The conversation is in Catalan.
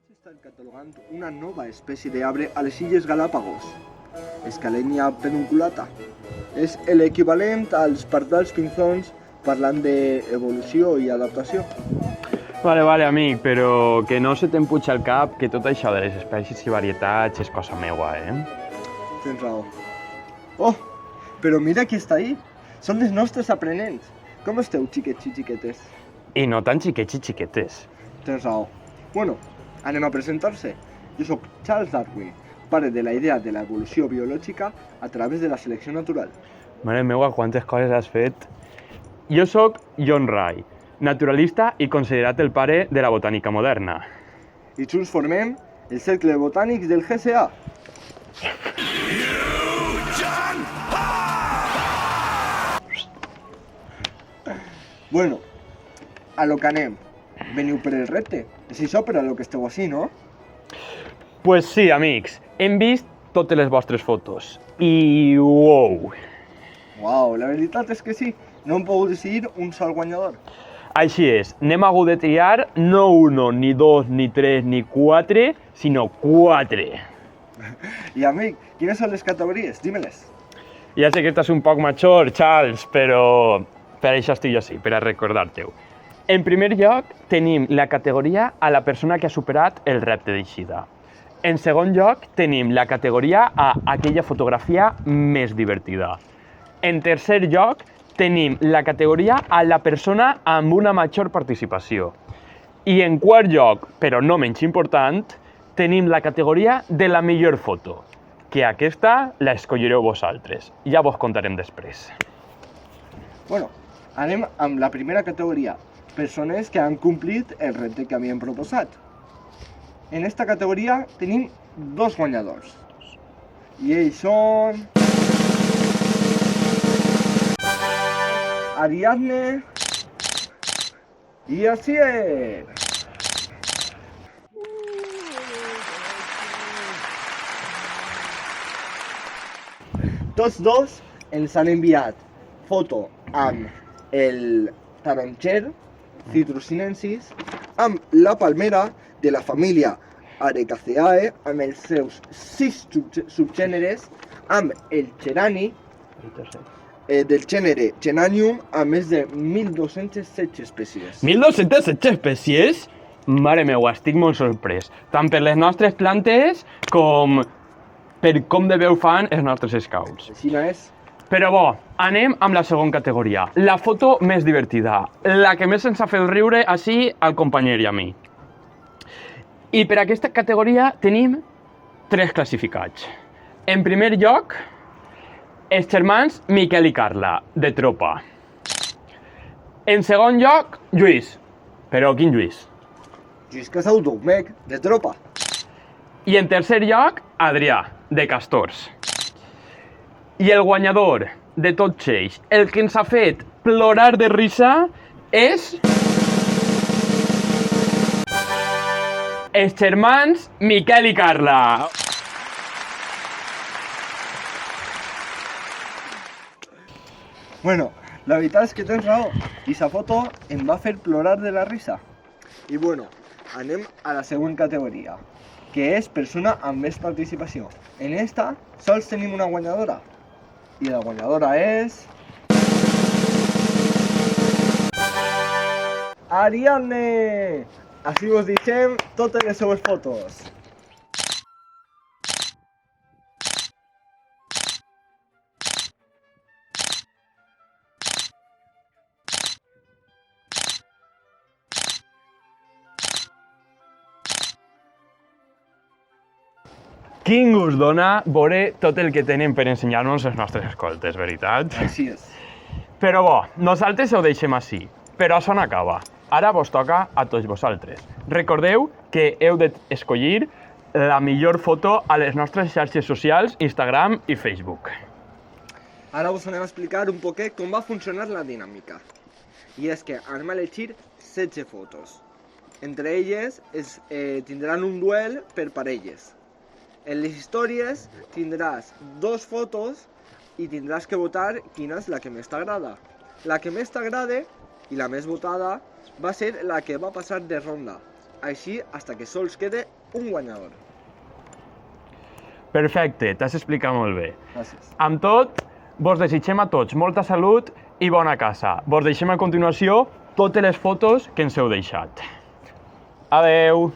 S'està catalogant una nova espècie d'arbre a les Illes Galápagos, Scalenia pedunculata. És l'equivalent als pardals pinzons parlant d'evolució i adaptació. Vale, amic, però que no se te'n puja al cap que tot això de les espècies i varietats és cosa meua, Tens raó. Oh, però mira qui està ahí. Són els nostres aprenents. Com esteu, xiquets i xiquetes? I no tan xiquets i xiquetes. Tens raó. Bueno, anem a presentar-se. Jo sóc Charles Darwin, pare de la idea de l'evolució biològica a través de la selecció natural. Mare meua, quantes coses has fet. Jo sóc John Ray, naturalista i considerat el pare de la botànica moderna. I junts formem el Cercle de Botànics del GSA. Bueno, a lo que anem. Veniu per el repte. És això per a lo que esteu així, no? Pues sí, amics, hem vist totes les vostres fotos. I wow! Uau, la veritat és que sí. No hem pogut decidir un sol guanyador. Així és, n'hem hagut de triar no 1, ni 2, ni 3, ni 4, sinó 4. I amic, quines són les categories? Dímeles. Ja sé que estàs un poc major, Charles, però per això estic jo així, per a recordar-te-ho. En primer lloc, tenim la categoria a la persona que ha superat el repte d'eixida. En segon lloc, tenim la categoria a aquella fotografia més divertida. En tercer lloc, tenim la categoria a la persona amb una major participació. I en quart lloc, però no menys important, tenim la categoria de la millor foto, que aquesta la escollireu vosaltres. Ja vos contarem després. Bueno, anem amb la primera categoria. Persones que han complit el repte que havíem proposat. En esta categoria tenim dos guanyadors. I ells són... Ariadne i Asier. Tots dos ens han enviat foto amb el taronxer Citrussinensis, amb la palmera de la família Arecaceae, amb els seus 6 subgèneres, amb el gerani del gènere Geranium, amb més de 1.216 espècies. 1.216 espècies? Mare meva, estic molt sorprès. Tant per les nostres plantes com per com de veu fan els nostres scouts. Així no és. Però bo, anem amb la segona categoria. La foto més divertida. La que més ens ha fet riure així al companyer i a mi. I per aquesta categoria tenim 3 classificats. En primer lloc, els germans Miquel i Carla, de Tropa. En segon lloc, Lluís. Però quin Lluís? Lluís Casau-Domecq, de Tropa. I en tercer lloc, Adrià, de Castors. I el guanyador de tots ells, el que ens ha fet plorar de risa, és... els germans Miquel i Carla. Bueno, la veritat és que tens raó. I sa foto em va fer plorar de la risa. I bueno, anem a la següent categoria, que és persona amb més participació. En esta sols tenim una guanyadora. I la guanyadora és... Ariadne! Així vos deixem totes les seues fotos. Quin gust dona veure tot el que tenen per ensenyar-nos els nostres escoltes, veritat? Així és. Però bo, nosaltres ho deixem així, però això no acaba. Ara vos toca a tots vosaltres. Recordeu que heu d'escollir la millor foto a les nostres xarxes socials, Instagram i Facebook. Ara us anem a explicar un poquet com va funcionar la dinàmica. I és que anem a elegir 16 fotos. Entre elles tindran un duel per parelles. En les històries tindràs 2 fotos i tindràs que votar quina és la que més t'agrada. La que més t'agrada i la més votada va ser la que va passar de ronda. així hasta que sols quede un guanyador. Perfecte, t'has explicat molt bé. Gràcies. Amb tot, vos desitgem a tots molta salut i bona casa. Vos deixem a continuació totes les fotos que ens heu deixat. Adeu!